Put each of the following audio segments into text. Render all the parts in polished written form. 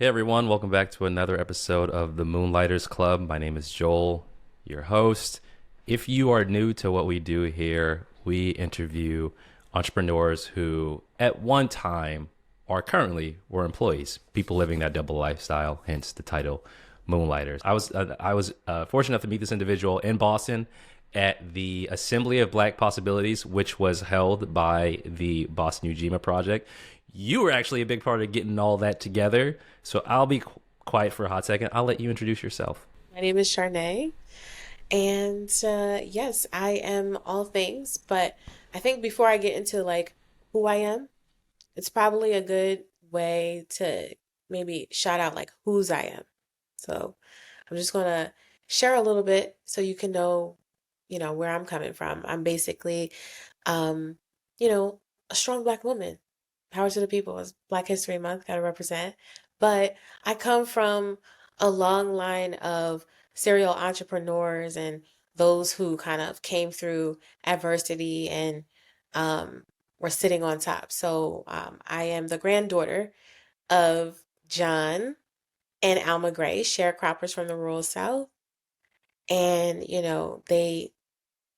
Hey everyone, welcome back to another episode of the Moonlighters Club. My name is Joel, your host. If you are new to what we do here, we interview entrepreneurs who at one time or currently were employees, people living that double lifestyle, hence the title Moonlighters. I was fortunate enough to meet this individual in Boston at the Assembly of Black Possibilities, which was held by the Boston Ujima Project. You were actually a big part of getting all that together. So I'll be quiet for a hot second. I'll let you introduce yourself. My name is Charney, and yes, I am all things. But I think before I get into like who I am, it's probably a good way to maybe shout out like whose I am. So I'm just gonna share a little bit so you can know, where I'm coming from. I'm basically, um, you know, a strong black woman. Power to the people. It's Black History Month, gotta represent. But I come from a long line of serial entrepreneurs and those who kind of came through adversity and um, were sitting on top. So I am the granddaughter of John and Alma Gray, sharecroppers from the rural South. And, they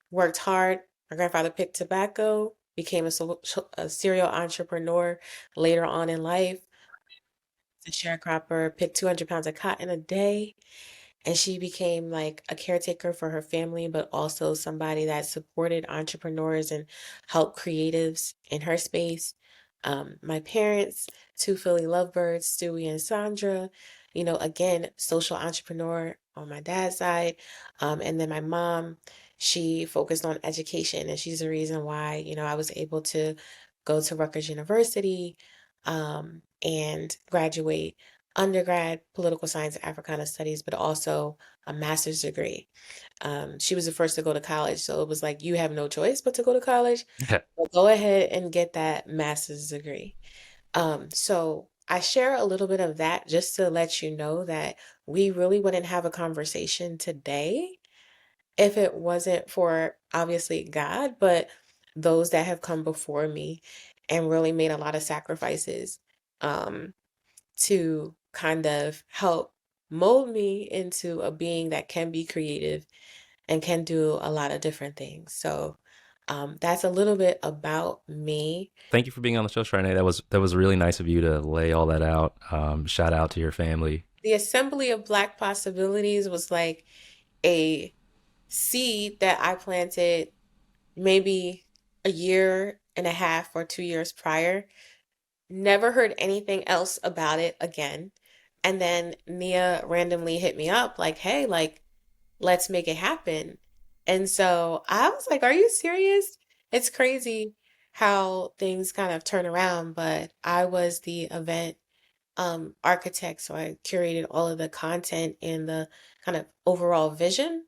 worked hard. My grandfather picked tobacco, became a serial entrepreneur later on in life. A sharecropper, picked 200 pounds of cotton a day. And she became like a caretaker for her family, but also somebody that supported entrepreneurs and helped creatives in her space. My parents, two Philly lovebirds, Stewie and Sandra, again, social entrepreneur on my dad's side. And then my mom, she focused on education, and she's the reason why, I was able to go to Rutgers University and graduate undergrad political science and Africana studies, but also a master's degree. She was the first to go to college, so it was like you have no choice but to go to college. But go ahead and get that master's degree. So I share a little bit of that just to let you know that we really wouldn't have a conversation today if it wasn't for obviously God, but those that have come before me and really made a lot of sacrifices. Um, to kind of help mold me into a being that can be creative and can do a lot of different things. So that's a little bit about me. Thank you for being on the show, Sharnay. That was really nice of you to lay all that out. Shout out to your family. The Assembly of Black Possibilities was like a seed that I planted maybe a year and a half or 2 years prior. Never heard anything else about it again. And then Nia randomly hit me up like, hey, like, let's make it happen. And so I was like, are you serious? It's crazy how things kind of turn around, but I was the event architect, so I curated all of the content and the kind of overall vision.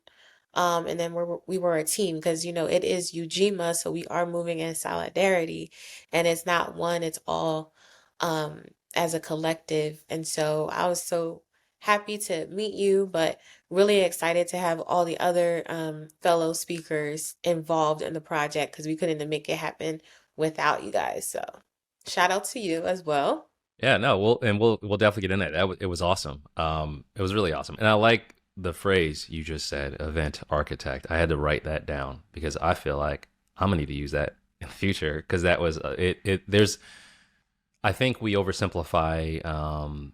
And then we were a team because it is Ujima, so we are moving in solidarity, and it's not one, it's all um, as a collective. And so I was so happy to meet you, but really excited to have all the other fellow speakers involved in the project because we couldn't make it happen without you guys. So shout out to you as well. Yeah, no, we'll definitely get in that. It was awesome. It was really awesome, and I like the phrase you just said, "event architect." I had to write that down because I feel like I'm gonna need to use that in the future because that was it. There's I think we oversimplify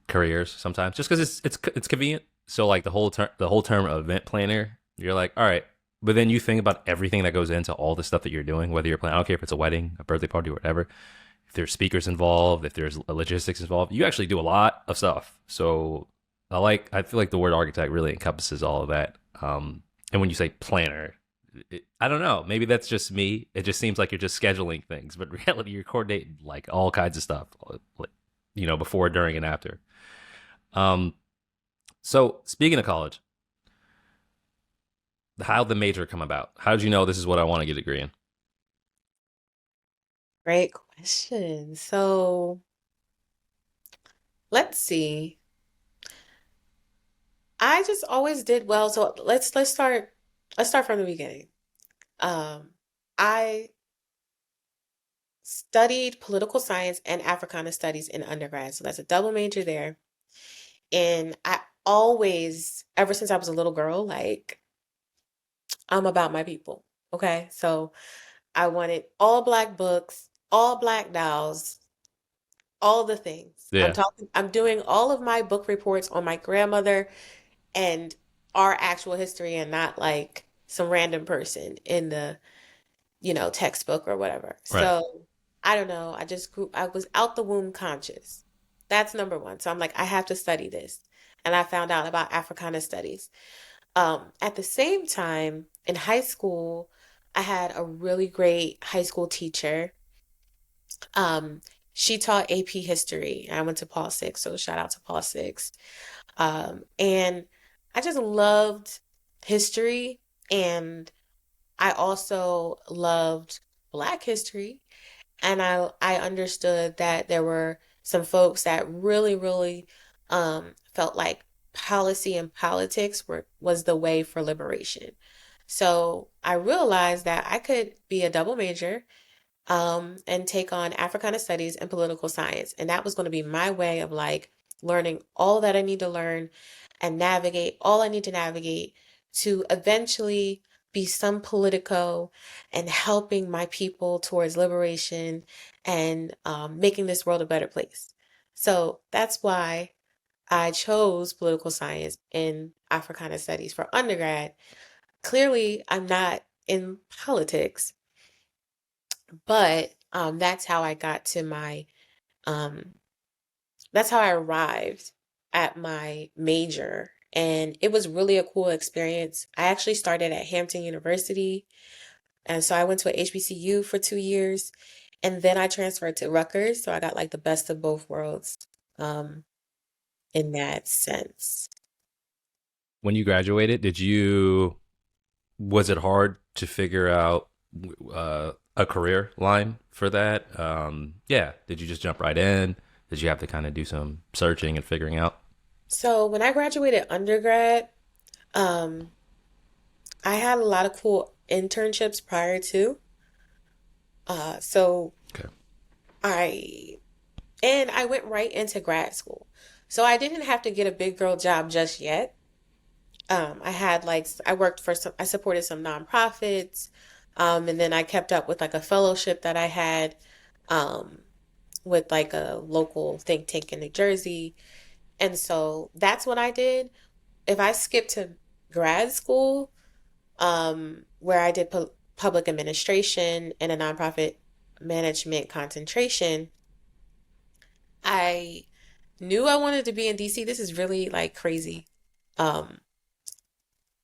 careers sometimes just because it's convenient. So like the whole term event planner, you're like, all right, but then you think about everything that goes into all the stuff that you're doing, whether you're planning. I don't care if it's a wedding, a birthday party, or whatever. If there's speakers involved, if there's logistics involved, you actually do a lot of stuff. So I feel like the word architect really encompasses all of that. And when you say planner, I don't know. Maybe that's just me. It just seems like you're just scheduling things, but in reality, you're coordinating like all kinds of stuff, like before, during, and after. Um, so speaking of college, how the major come about? How did you know this is what I want to get a degree in? Great question. So let's see. I just always did well. So let's start from the beginning. Um, I studied political science and Africana studies in undergrad. So that's a double major there. And I always, ever since I was a little girl, like I'm about my people. Okay. So I wanted all black books, all black dolls, all the things. Yeah. I'm doing all of my book reports on my grandmother and our actual history and not like some random person in the, textbook or whatever. Right. So I don't know. I was out the womb conscious. That's number one. So I'm like, I have to study this. And I found out about Africana studies. At the same time, in high school, I had a really great high school teacher. Um, she taught AP history. I went to Paul Six, so shout out to Paul Six. And I just loved history, and I also loved Black history. And I understood that there were some folks that really, really felt like policy and politics was the way for liberation. So I realized that I could be a double major and take on Africana studies and political science. And that was going to be my way of like learning all that I need to learn and navigate all I need to navigate to eventually be some politico and helping my people towards liberation and making this world a better place. So that's why I chose political science in Africana studies for undergrad. Clearly, I'm not in politics, but that's how I got to um, that's how I arrived at my major. And it was really a cool experience. I actually started at Hampton University. And so I went to a HBCU for 2 years. And then I transferred to Rutgers. So I got like the best of both worlds um, in that sense. When you graduated, was it hard to figure out a career line for that? Yeah. Did you just jump right in? Did you have to kind of do some searching and figuring out? So when I graduated undergrad, um, I had a lot of cool internships prior to. So Okay. I I went right into grad school. So I didn't have to get a big girl job just yet. I had like I worked for some I supported some nonprofits. And then I kept up with like a fellowship that I had um with like a local think tank in New Jersey. And so that's what I did. If I skipped to grad school, where I did public administration and a nonprofit management concentration, I knew I wanted to be in DC. This is really like crazy. Um,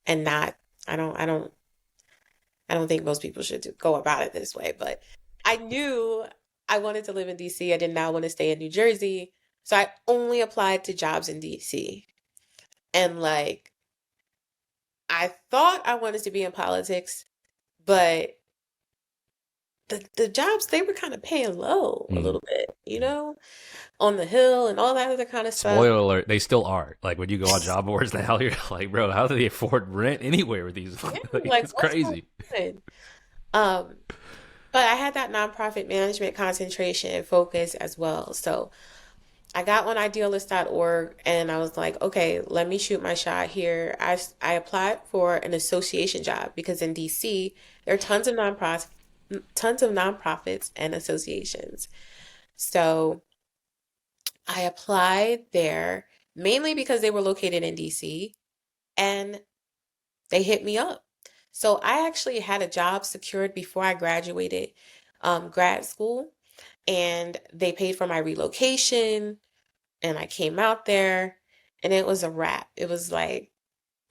and not, I don't think most people should go about it this way, but I knew I wanted to live in DC. I did not want to stay in New Jersey. So I only applied to jobs in DC. And like, I thought I wanted to be in politics, but the jobs, they were kind of paying low a Mm. little bit, on the hill and all that other kind of stuff. Spoiler alert, they still are. Like when you go on job boards now, you're like, bro, how do they afford rent anywhere with these? Yeah, Like, like it's what's going crazy. on? Um, but I had that nonprofit management concentration and focus as well. So I got on idealist.org and I was like, okay, let me shoot my shot here. I applied for an association job because in DC there are tons of nonprofits and associations. So I applied there mainly because they were located in DC and they hit me up. So I actually had a job secured before I graduated grad school, and they paid for my relocation, and I came out there, and it was a wrap. It was like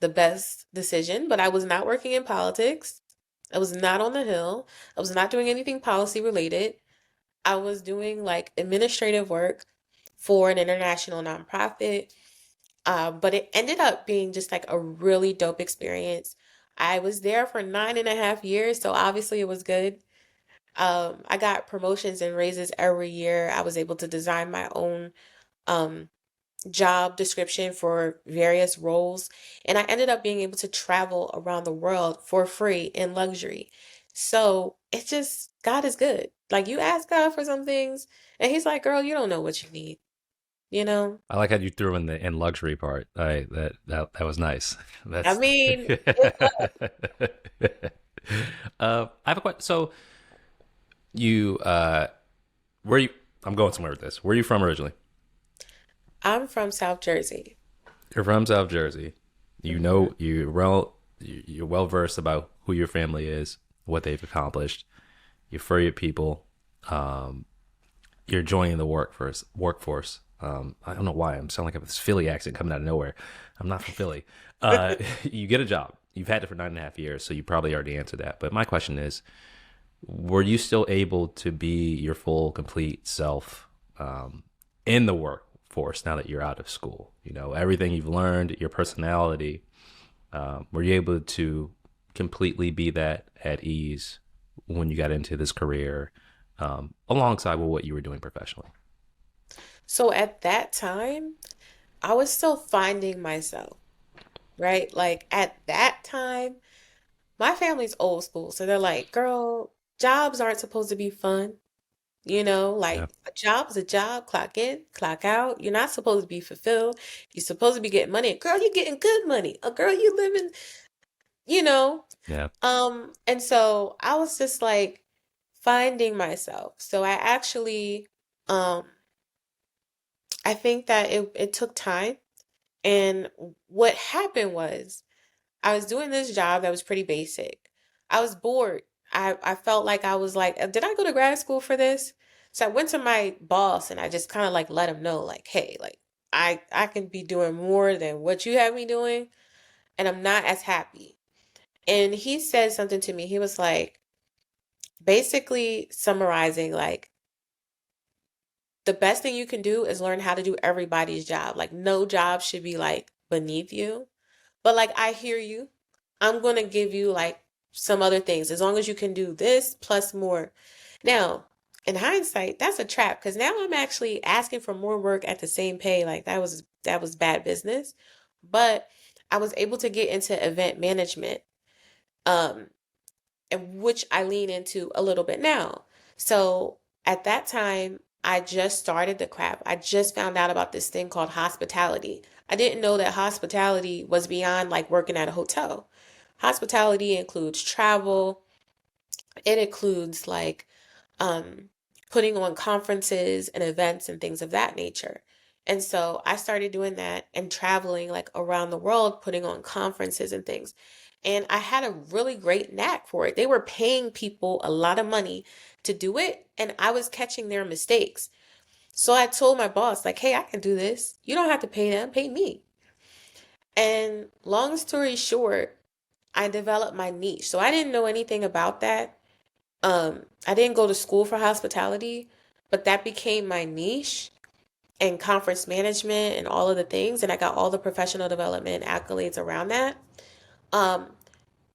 the best decision, but I was not working in politics. I was not on the Hill. I was not doing anything policy related. I was doing like administrative work for an international nonprofit. But it ended up being just like a really dope experience. I was there for 9.5 years, so obviously it was good. I got promotions and raises every year. I was able to design my own um, job description for various roles, and I ended up being able to travel around the world for free in luxury. So it's just, God is good. Like you ask God for some things, and He's like, girl, you don't know what you need. you know? I like how you threw in the in luxury part. That was nice. I That's. mean, it was. I have a question. So you, where you? I'm going somewhere with this. Where are you from originally? I'm from South Jersey. You're from South Jersey. You Hmm. know you're well versed about who your family is, what they've accomplished. You're furry people. Um, you're joining the workforce. I don't know why I'm sounding like I have this Philly accent coming out of nowhere. I'm not from Philly. You get a job. You've had it for 9.5 years, so you probably already answered that. But my question is, were you still able to be your full, complete self in the workforce now that you're out of school? You know, everything you've learned, your personality, were you able to completely be that at ease when you got into this career, alongside with what you were doing professionally? So at that time, I was still finding myself, right? Like at that time, my family's old school. So they're like, girl, jobs aren't supposed to be fun. Yeah. Like a job's a job, clock in, clock out. You're not supposed to be fulfilled. You're supposed to be getting money. And girl, you're getting good money. A girl, you living, you know. Yeah. And so I was just like finding myself. So um, I think that it took time. And what happened was I was doing this job that was pretty basic. I was bored. I felt like I was like, did I go to grad school for this? So I went to my boss and I just kind of like let him know, like, hey, like I can be doing more than what you have me doing, and I'm not as happy. And he said something to me. He was like, basically summarizing, like, the best thing you can do is learn how to do everybody's job. Like, no job should be like beneath you. But like, I hear you. I'm going to give you like some other things as long as you can do this plus more. Now, in hindsight, that's a trap because now I'm actually asking for more work at the same pay. Like that was bad business. But I was able to get into event management, um, and which I lean into a little bit now. So at that time, I just started the craft. I just found out about this thing called hospitality. I didn't know that hospitality was beyond like working at a hotel. Hospitality includes travel, it includes like um, putting on conferences and events and things of that nature. And so I started doing that and traveling like around the world, putting on conferences and things. And I had a really great knack for it. They were paying people a lot of money to do it, and I was catching their mistakes. So I told my boss, like, hey, I can do this. You don't have to pay them, pay me. And long story short, I developed my niche. So I didn't know anything about that. I didn't go to school for hospitality, but that became my niche and conference management and all of the things. And I got all the professional development accolades around that. Um,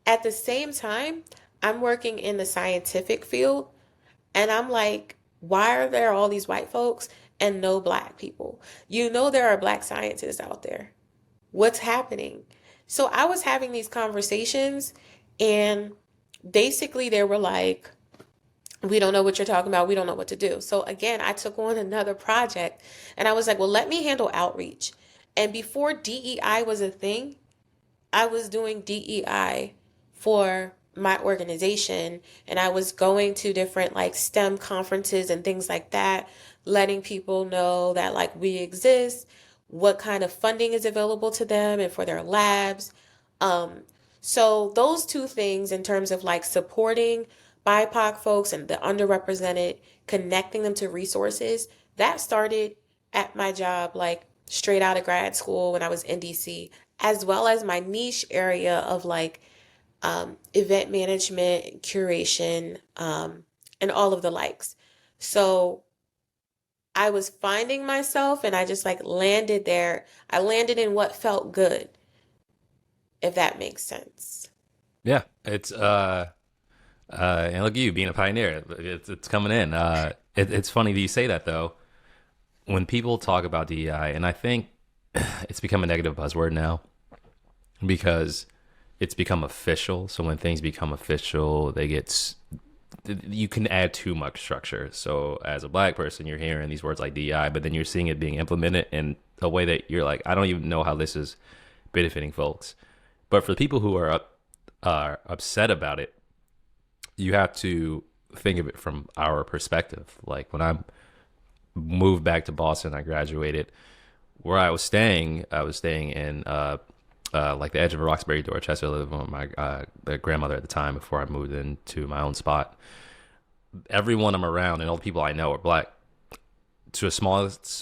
at the same time, I'm working in the scientific field, and I'm like, why are there all these white folks and no black people? You know, there are black scientists out there. What's happening? So I was having these conversations, and basically they were like, we don't know what you're talking about. We don't know what to do. So again, I took on another project and I was like, well, let me handle outreach. And before DEI was a thing, I was doing DEI for my organization, and I was going to different like STEM conferences and things like that, letting people know that like we exist, what kind of funding is available to them and for their labs. Um, so those two things in terms of like supporting BIPOC folks and the underrepresented, connecting them to resources, that started at my job like straight out of grad school when I was in DC, as well as my niche area of like event management, curation, and all of the likes. So I was finding myself and I just like landed there. I landed in what felt good, if that makes sense. Yeah. And look at you being a pioneer. It's coming in. It's funny that you say that though. When people talk about DEI, and I think it's become a negative buzzword now because it's become official. So when things become official, they get you can add too much structure. So as a black person, you're hearing these words like DEI, but then you're seeing it being implemented in a way that you're like, I don't even know how this is benefiting folks. But for the people who are upset about it, you have to think of it from our perspective. Like when I moved back to Boston, I graduated. Where I was staying in like the edge of Roxbury, Dorchester. I lived with my grandmother at the time before I moved into my own spot. Everyone I'm around and all the people I know are black, to a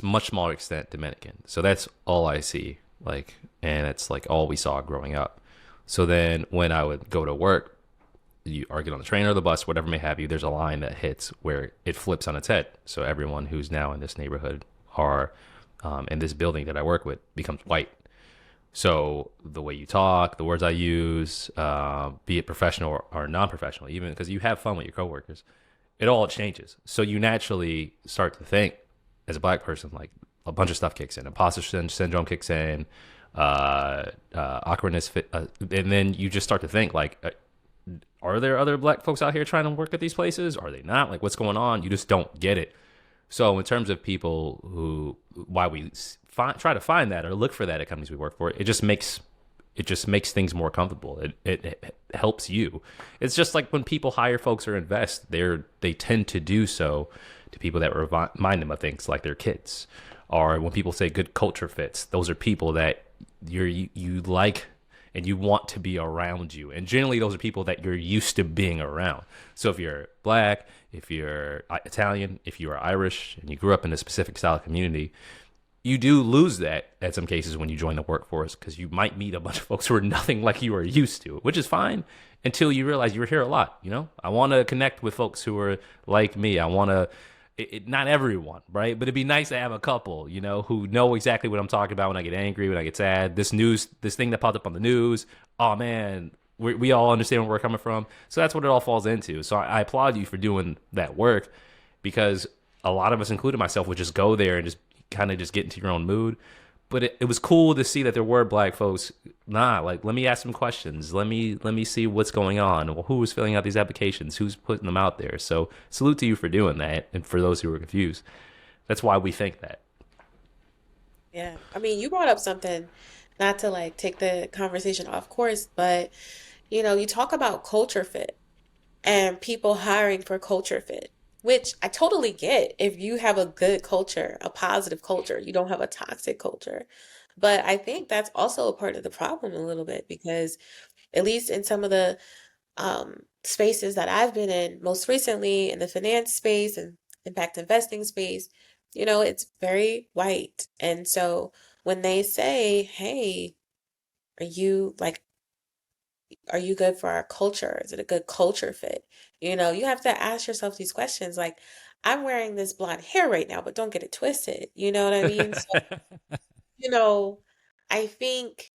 much smaller extent, Dominican. So that's all I see, like, and it's like all we saw growing up. So then when I would go to work, you or get on the train or the bus, whatever may have you, there's a line that hits where it flips on its head. So everyone who's now in this neighborhood or in this building that I work with becomes white. So the way you talk, the words I use, be it professional or non-professional, even because you have fun with your coworkers, it all changes. So you naturally start to think, as a black person, like a bunch of stuff kicks in. Imposter syndrome kicks in, awkwardness, and then you just start to think like, are there other black folks out here trying to work at these places? Are they not? Like, what's going on? You just don't get it. So in terms of people who, why we try to find that or look for that at companies we work for, it just makes things more comfortable. It helps you. It's just like when people hire folks or invest, they tend to do so to people that remind them of things like their kids. Or when people say good culture fits, those are people that you like and you want to be around you. And generally those are people that you're used to being around. So if you're black, if you're Italian, if you are Irish and you grew up in a specific style of community, you do lose that at some cases when you join the workforce, because you might meet a bunch of folks who are nothing like you are used to, which is fine until you realize you're here a lot. I want to connect with folks who are like me. I want to, not everyone, right? But it'd be nice to have a couple, who know exactly what I'm talking about when I get angry, when I get sad. This thing that popped up on the news, oh man, we all understand where we're coming from. So that's what it all falls into. So I applaud you for doing that work, because a lot of us, including myself, would just go there and just kind of just get into your own mood. But it was cool to see that there were black folks. Like, let me ask some questions. Let me see what's going on. Well, who was filling out these applications? Who's putting them out there? So salute to you for doing that. And for those who are confused, that's why we think that. Yeah. I mean, you brought up something, not to like take the conversation off course, but you talk about culture fit and people hiring for culture fit, which I totally get. If you have a good culture, a positive culture, you don't have a toxic culture. But I think that's also a part of the problem a little bit, because at least in some of the spaces that I've been in, most recently in the finance space and impact investing space, it's very white. And so when they say, hey, are you like, are you good for our culture? Is it a good culture fit? You have to ask yourself these questions like, I'm wearing this blonde hair right now, but don't get it twisted. You know what I mean? So, you know, I think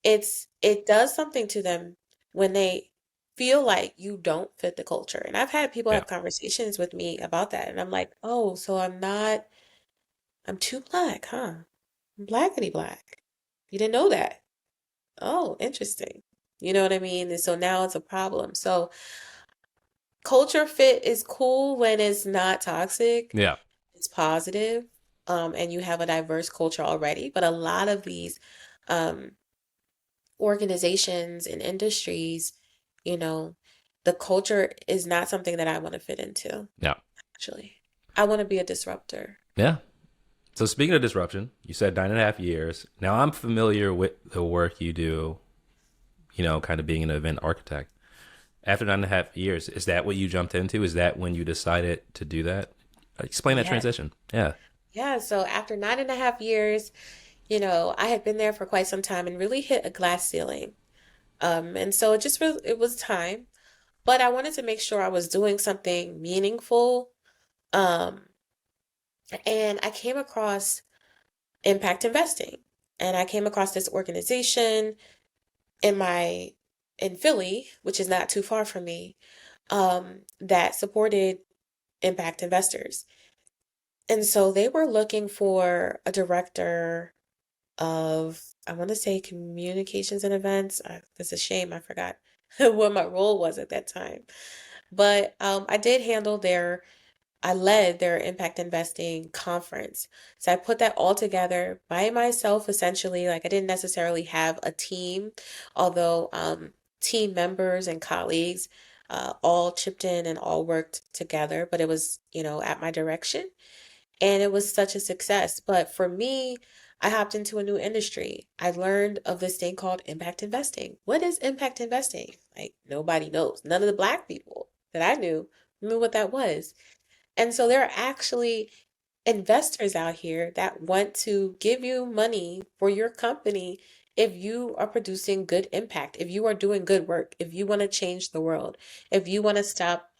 it does something to them when they feel like you don't fit the culture. And I've had people Yeah. have conversations with me about that, and I'm like, oh, so I'm too black, huh? I'm blackity black. You didn't know that. Oh, interesting. You know what I mean? And so now it's a problem. So culture fit is cool when it's not toxic, Yeah. it's positive, and you have a diverse culture already. But a lot of these um, organizations and industries, you know, the culture is not something that I want to fit into, Yeah. actually. I want to be a disruptor. Yeah. So speaking of disruption, you said 9.5 years. Now I'm familiar with the work you do, kind of being an event architect. After 9.5 years, is that what you jumped into? Is that when you decided to do that? Explain that Yeah. transition. Yeah. Yeah. So after 9.5 years, I had been there for quite some time and really hit a glass ceiling. And so it was time, but I wanted to make sure I was doing something meaningful. Um, and I came across impact investing, and I came across this organization in my in Philly, which is not too far from me, that supported impact investors. And so they were looking for a director of, I want to say, communications and events. It's a shame I forgot what my role was at that time. But I did handle I led their impact investing conference. So I put that all together by myself, essentially. Like I didn't necessarily have a team, although team members and colleagues all chipped in and all worked together, but it was, at my direction. And it was such a success. But for me, I hopped into a new industry. I learned of this thing called impact investing. What is impact investing? Like nobody knows. None of the black people that I knew what that was. And so there are actually investors out here that want to give you money for your company if you are producing good impact, if you are doing good work, if you want to change the world, if you want to stop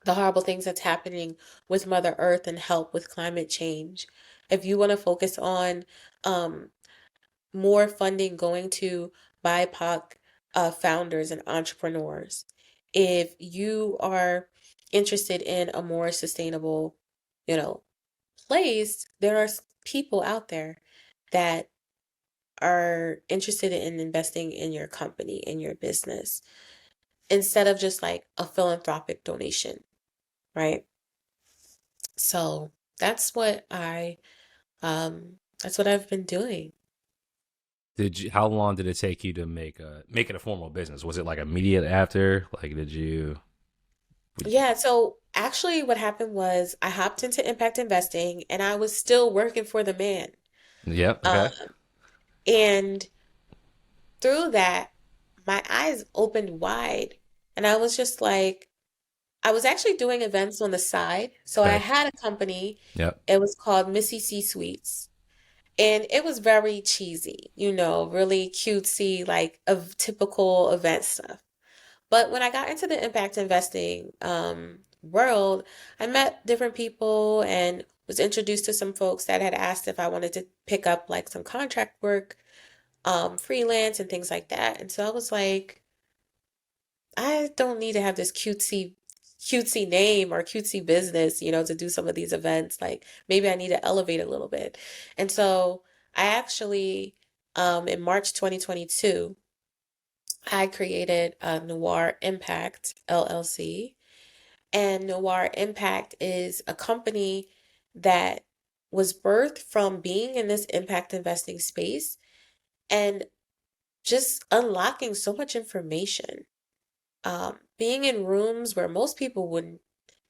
the horrible things that's happening with Mother Earth and help with climate change, if you want to focus on um, more funding going to BIPOC founders and entrepreneurs, if you are interested in a more sustainable, you know, place, there are people out there that are interested in investing in your company, in your business, instead of just like a philanthropic donation, right? So that's what that's what I've been doing. Did you? How long did it take you to make it a formal business? Was it like immediate after? Like, did you? Would you Yeah, so actually what happened was I hopped into impact investing and I was still working for the man. yep. Um, Okay. and through that, my eyes opened wide and I was just like, I was actually doing events on the side. So I Okay. had a company. Yep. It was called Missy C Suites. And it was very cheesy, really cutesy, like of typical event stuff. But when I got into the impact investing world, I met different people and was introduced to some folks that had asked if I wanted to pick up like some contract work, freelance and things like that. And so I was like, I don't need to have this cutesy name or cutesy business, to do some of these events. Like maybe I need to elevate a little bit. And so I actually, in March 2022, I created Noir Impact LLC. And Noir Impact is a company that was birthed from being in this impact investing space and just unlocking so much information, being in rooms where most people wouldn't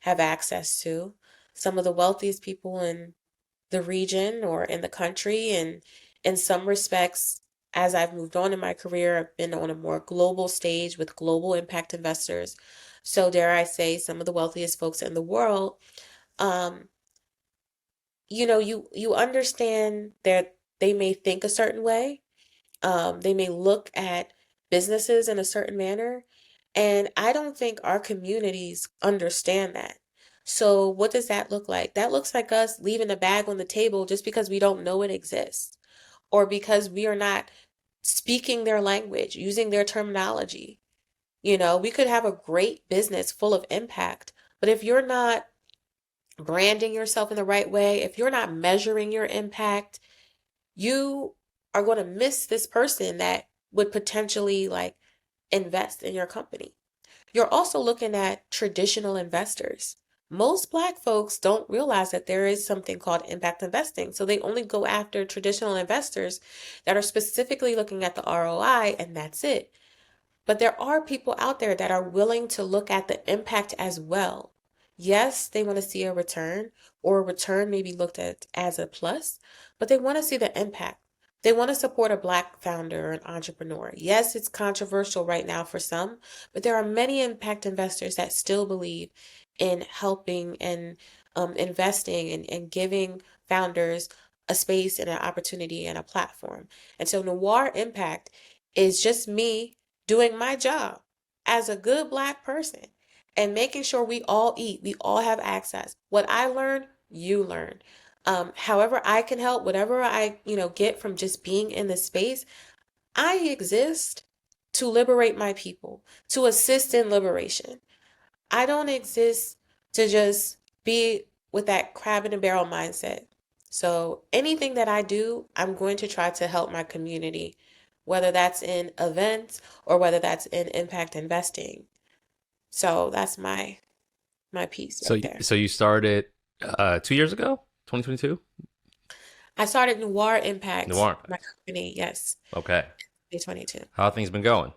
have access to, some of the wealthiest people in the region or in the country. And in some respects, as I've moved on in my career, I've been on a more global stage with global impact investors. So, dare I say, some of the wealthiest folks in the world. Um, you understand that they may think a certain way, they may look at businesses in a certain manner, and I don't think our communities understand that. So, what does that look like? That looks like us leaving a bag on the table just because we don't know it exists, or because we are not speaking their language, using their terminology. We could have a great business full of impact, but if you're not branding yourself in the right way, if you're not measuring your impact, you are going to miss this person that would potentially like invest in your company. You're also looking at traditional investors. Most Black folks don't realize that there is something called impact investing. So they only go after traditional investors that are specifically looking at the ROI, and that's it. But there are people out there that are willing to look at the impact as well. Yes, they want to see a return, or a return may be looked at as a plus, but they want to see the impact. They want to support a Black founder or an entrepreneur. Yes, it's controversial right now for some, but there are many impact investors that still believe in helping and investing and giving founders a space and an opportunity and a platform. And so Noir Impact is just me doing my job as a good Black person and making sure we all eat, we all have access. What I learned, you learn. However I can help, whatever I, get from just being in the space, I exist to liberate my people, to assist in liberation. I don't exist to just be with that crab in a barrel mindset. So anything that I do, I'm going to try to help my community, whether that's in events or whether that's in impact investing. So that's my piece So right there. so you started 2 years ago, 2022. I started Noir Impact, Noir. my company, yes, Okay. 2022. How have things been going?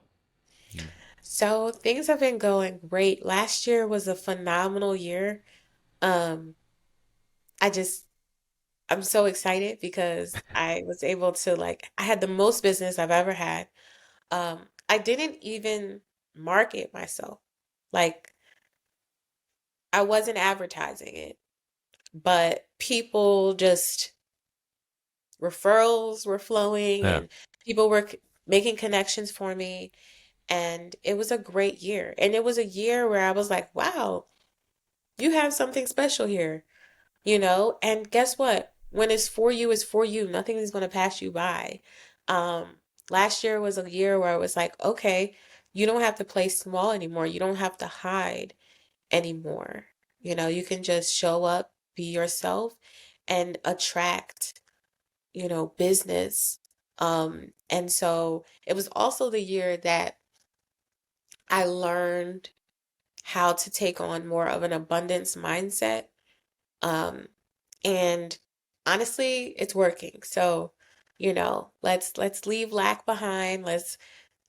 So things have been going great. Last year was a phenomenal year. Um, I just I'm so excited because I was able to like I had the most business I've ever had. I didn't even market myself. Like I wasn't advertising it, but people just referrals were flowing Yeah. and people were making connections for me. And it was a great year. And it was a year where I was like, wow, you have something special here, you know? And guess what? When it's for you, it's for you. Nothing is going to pass you by. Um, Last year was a year where I was like, okay, you don't have to play small anymore. You don't have to hide anymore. You know, you can just show up, be yourself, and attract, business. And so it was also the year that I learned how to take on more of an abundance mindset. Um, and honestly, it's working. So, let's leave lack behind.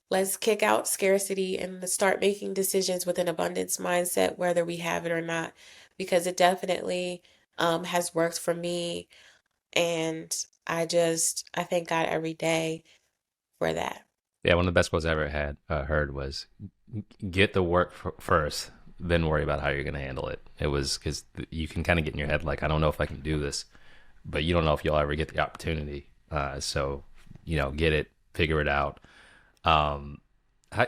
Let's kick out scarcity and let's start making decisions with an abundance mindset, whether we have it or not, because it definitely has worked for me. And I thank God every day for that. Yeah, one of the best quotes I ever had heard was get the work first, then worry about how you're going to handle it. It was because you can kind of get in your head like, I don't know if I can do this, but you don't know if you'll ever get the opportunity. So, get it, figure it out. Um,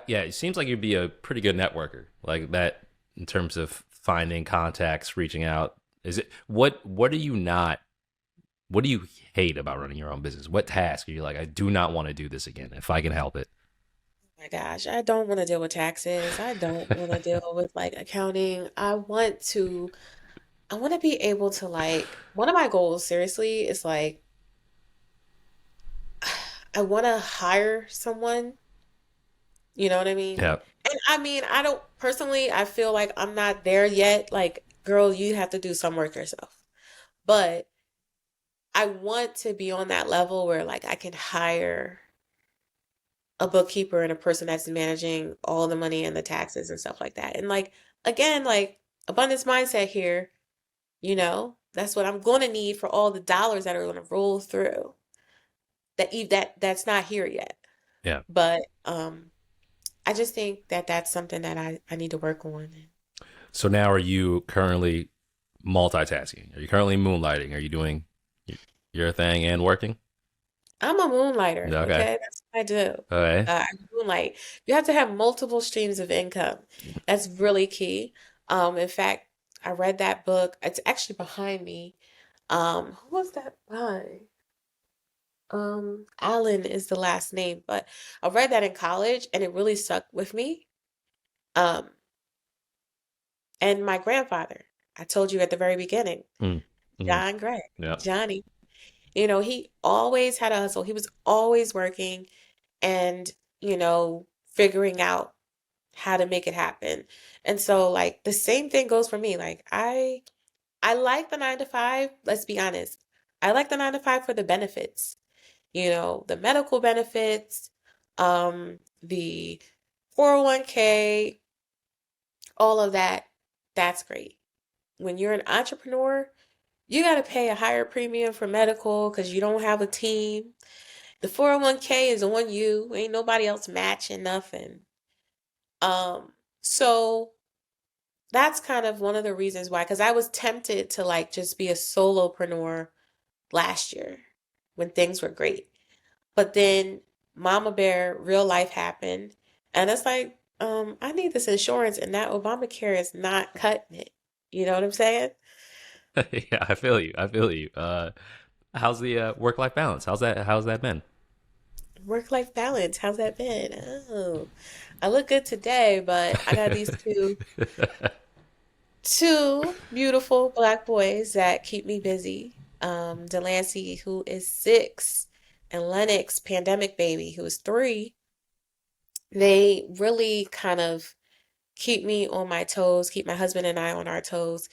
yeah, it seems like you'd be a pretty good networker, like that in terms of finding contacts, reaching out. Is it what do you not? What do you hate about running your own business? What task are you like? I do not want to do this again if I can help it. My gosh, I don't want to deal with taxes. I don't want to deal with like accounting. I want to be able to like one of my goals seriously is like I want to hire someone, you know what I mean? Yeah, And I mean, I don't personally, I feel like I'm not there yet. Like, girl, you have to do some work yourself. But I want to be on that level where like I can hire a bookkeeper and a person that's managing all the money and the taxes and stuff like that. And like again, like abundance mindset here, that's what I'm going to need for all the dollars that are going to roll through. That's not here yet. yeah. But I just think that that's something that I need to work on. So now, are you currently multitasking? Are you currently moonlighting? Are you doing your thing and working? I'm a moonlighter, Okay. okay? That's what I do. Okay. I moonlight. You have to have multiple streams of income. That's really key. In fact, I read that book. It's actually behind me. Who was that by? Allen is the last name, but I read that in college and it really stuck with me. Um, and my grandfather, I told you at the very beginning, Mm. Mm. John Gray, Yeah. Johnny, he always had a hustle. He was always working and, figuring out how to make it happen. And so like the same thing goes for me. Like I like the 9 to 5, let's be honest. I like the 9 to 5 for the benefits. The medical benefits, the 401k, all of that. That's great. When you're an entrepreneur, you got to pay a higher premium for medical because you don't have a team. The 401k is on you. Ain't nobody else matching nothing. So that's kind of one of the reasons why, because I was tempted to like just be a solopreneur last year when things were great. But then Mama Bear real life happened. And it's like, I need this insurance and that Obamacare is not cutting it. You know what I'm saying? Yeah, I feel you. I feel you. How's the work life balance? How's that been? Work life balance. How's that been? Oh, I look good today, but I got these two beautiful black boys that keep me busy. Delancey, who is 6, and Lennox, pandemic baby, who is 3. They really kind of keep me on my toes, keep my husband and I on our toes.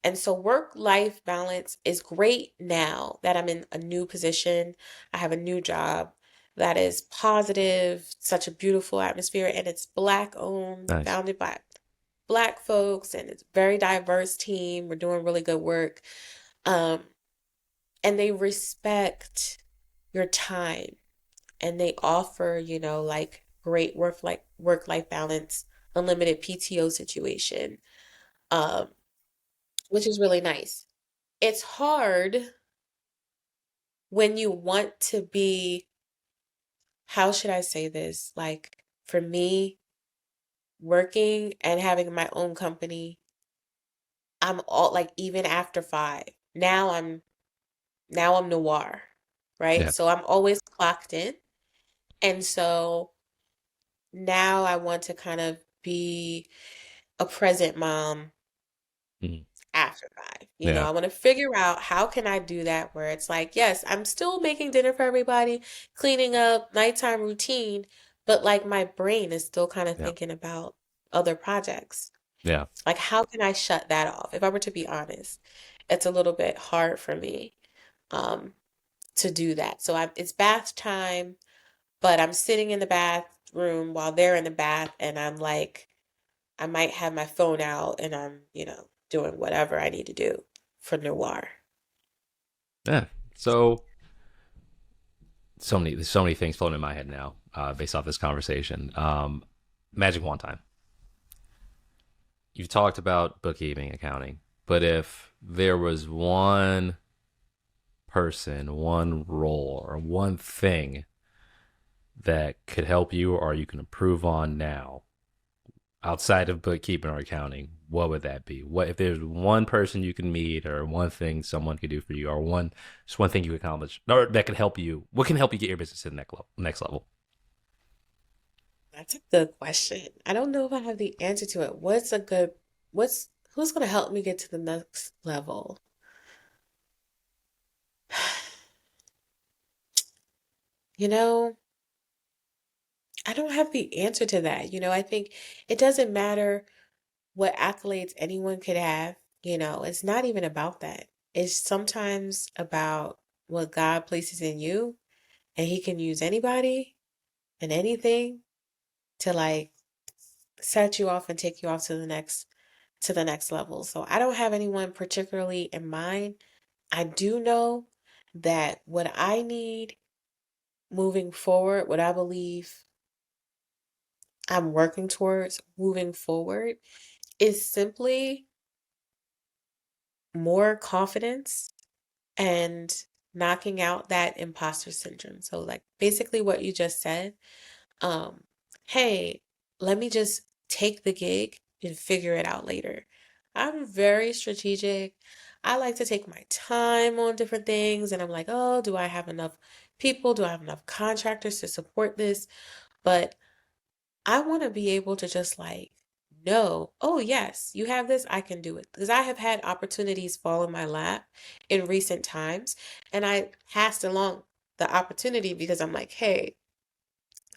And so work-life balance is great now that I'm in a new position. I have a new job that is positive, such a beautiful atmosphere, and it's Black owned, Nice. founded by Black folks, and it's a very diverse team. We're doing really good work. Um, and they respect your time and they offer, like great work-life balance, unlimited PTO situation, um, which is really nice. It's hard when you want to be, how should I say this? Like for me, working and having my own company, I'm all like even after 5. Now I'm noir, right? Yeah. So I'm always clocked in. And so now I want to kind of be a present mom Mhm. after 5. Yeah. I want to figure out how can I do that where it's like, yes, I'm still making dinner for everybody, cleaning up, nighttime routine, but like my brain is still kind of Yeah. thinking about other projects. Yeah. Like how can I shut that off? If I were to be honest, it's a little bit hard for me um to do that. So it's bath time, but I'm sitting in the bathroom while they're in the bath and I'm like I might have my phone out and I'm, doing whatever I need to do for noir. Yeah. So there's so many things floating in my head now, based off this conversation. Magic one time. You've talked about bookkeeping, accounting, but if there was one person, one role, or one thing that could help you or you can improve on now outside of bookkeeping or accounting, what would that be? What if there's one person you can meet or one thing someone could do for you or one thing you accomplish or that could help you? What can help you get your business to the next level? That's a good question. I don't know if I have the answer to it. Who's going to help me get to the next level? You know, I don't have the answer to that. I think it doesn't matter what accolades anyone could have. It's not even about that. It's sometimes about what God places in you, and He can use anybody and anything to like set you off and take you off to the next level. So I don't have anyone particularly in mind. I do know that what I need moving forward, what I believe I'm working towards moving forward is simply more confidence and knocking out that imposter syndrome. So like basically what you just said, um, hey, let me just take the gig and figure it out later. I'm very strategic. I like to take my time on different things, and I'm like, oh, do I have enough people? Do I have enough contractors to support this? But I want to be able to just like know, oh, yes, you have this, I can do it. Because I have had opportunities fall in my lap in recent times, and I passed along the opportunity because I'm like, hey,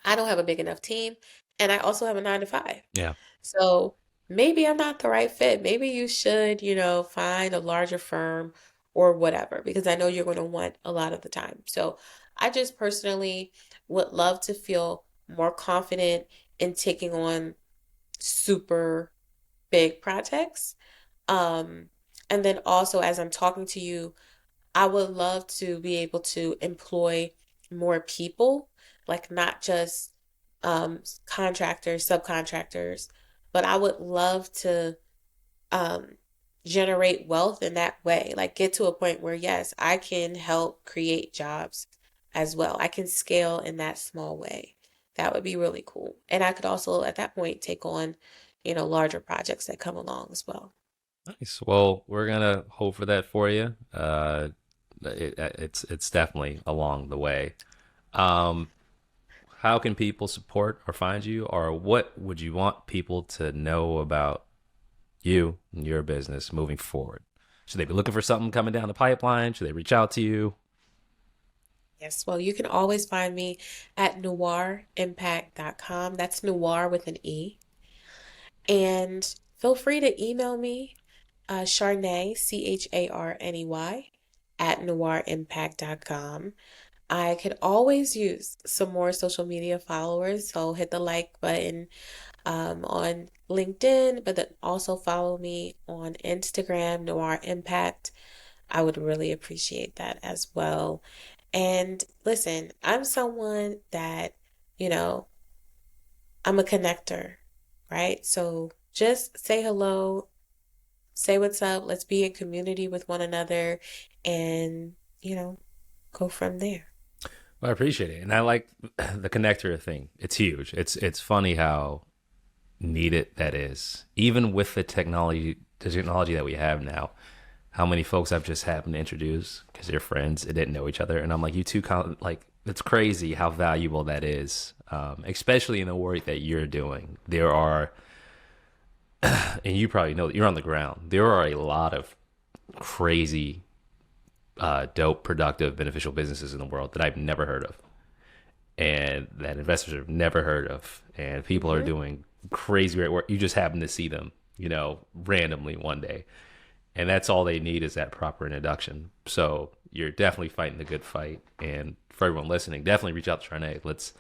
I don't have a big enough team, and I also have a 9 to 5. Yeah. So maybe I'm not the right fit. Maybe you should, find a larger firm or whatever, because I know you're going to want a lot of the time. So I just personally would love to feel more confident in taking on super big projects. Um, and then also, as I'm talking to you, I would love to be able to employ more people, like not just contractors, subcontractors, but I would love to um, generate wealth in that way. Like get to a point where, yes, I can help create jobs as well. I can scale in that small way. That would be really cool. And I could also, at that point, take on, larger projects that come along as well. Nice. Well, we're gonna hope for that for you. It's definitely along the way. Um, how can people support or find you, or what would you want people to know about you and your business moving forward? Should they be looking for something coming down the pipeline? Should they reach out to you? Yes, well, you can always find me at noirimpact.com. That's noir with an E. And feel free to email me, Charney, Charney, at noirimpact.com. I could always use some more social media followers, so hit the like button on LinkedIn, but then also follow me on Instagram, Noir Impact. I would really appreciate that as well. And listen, I'm someone that, you know, I'm a connector, right? So just say hello, say what's up, let's be in community with one another and, go from there. Well, I appreciate it, and I like the connector thing. It's huge. It's funny how needed that is, even with the technology that we have now. How many folks I've just happened to introduce because they're friends and didn't know each other, and I'm like, you two, like, it's crazy how valuable that is, especially in the work that you're doing. There are, and you probably know that you're on the ground. There are a lot of crazy, dope, productive, beneficial businesses in the world that I've never heard of, and that investors have never heard of, and people are Hmm. doing crazy great work. You just happen to see them, randomly one day, and that's all they need is that proper introduction. So you're definitely fighting the good fight, and for everyone listening, definitely reach out to Charnay. Let's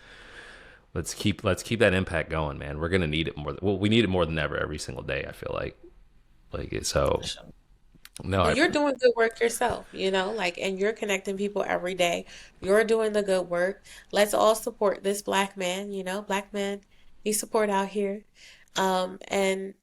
keep that impact going, man. We're gonna need it more. Well, we need it more than ever every single day. I feel like it. For So sure. no, And you're doing good work yourself, like, and you're connecting people every day. You're doing the good work. Let's all support this black man, black men need support out here. And,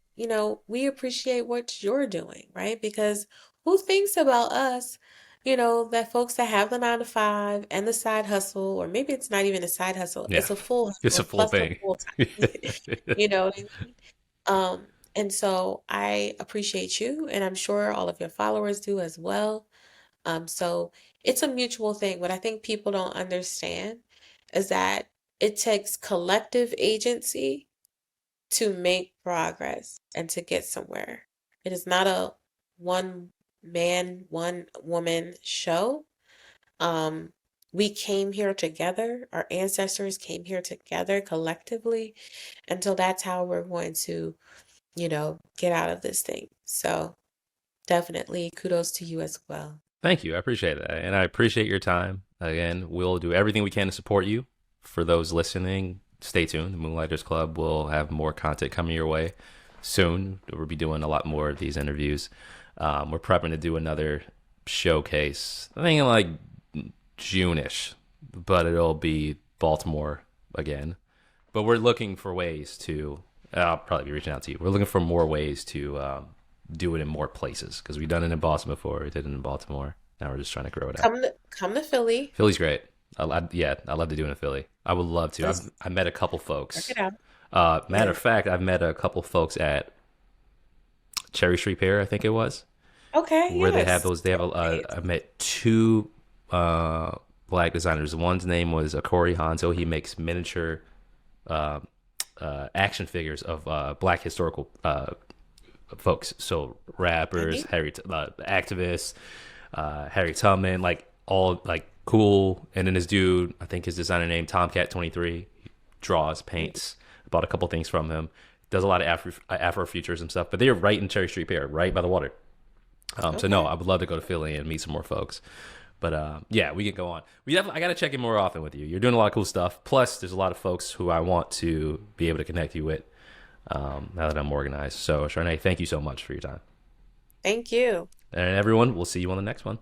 we appreciate what you're doing, right? Because who thinks about us, that folks that have the 9 to 5 and the side hustle, or maybe it's not even a side hustle, yeah, it's a full it's a hustle full plus the thing. full time. You know what I mean? And so I appreciate you, and I'm sure all of your followers do as well. So it's a mutual thing. What I think people don't understand is that it takes collective agency to make progress and to get somewhere. It is not a one man, one woman show. Um, we came here together, our ancestors came here together collectively, and so that's how we're going to get out of this thing. So definitely kudos to you as well. Thank you. I appreciate that. And I appreciate your time. Again, we'll do everything we can to support you. For those listening, stay tuned. The Moonlighters Club will have more content coming your way soon. We'll be doing a lot more of these interviews. We're prepping to do another showcase, I think in like June-ish, but it'll be Baltimore again. But we're looking for ways to, I'll probably be reaching out to you. We're looking for more ways to do it in more places because we've done it in Boston before. We did it in Baltimore. Now we're just trying to grow it out. Come to Philly. Philly's great. Yeah, I love to do it in Philly. I would love to. Let's I met a couple work folks. it out. Matter Yeah. of fact, I've met a couple folks at Cherry Street Pier, I think it was, Okay, where they have yes. those. They have Great. I met two uh, black designers. One's name was Akori Hanzo. He makes miniature uh, action figures of black historical folks. So rappers, Any? activists, Harry Tubman, like all like cool. And then this dude, I think his designer name Tomcat 23, draws, paints. Bought a couple things from him. Does a lot of Afro futures and stuff. But they're right in Cherry Street Pier, right by the water. So no, Okay. I would love to go to Philly and meet some more folks. But yeah, we can go on. I got to check in more often with you. You're doing a lot of cool stuff. Plus, there's a lot of folks who I want to be able to connect you with now that I'm organized. So, Charnay, thank you so much for your time. Thank you. And everyone, we'll see you on the next one.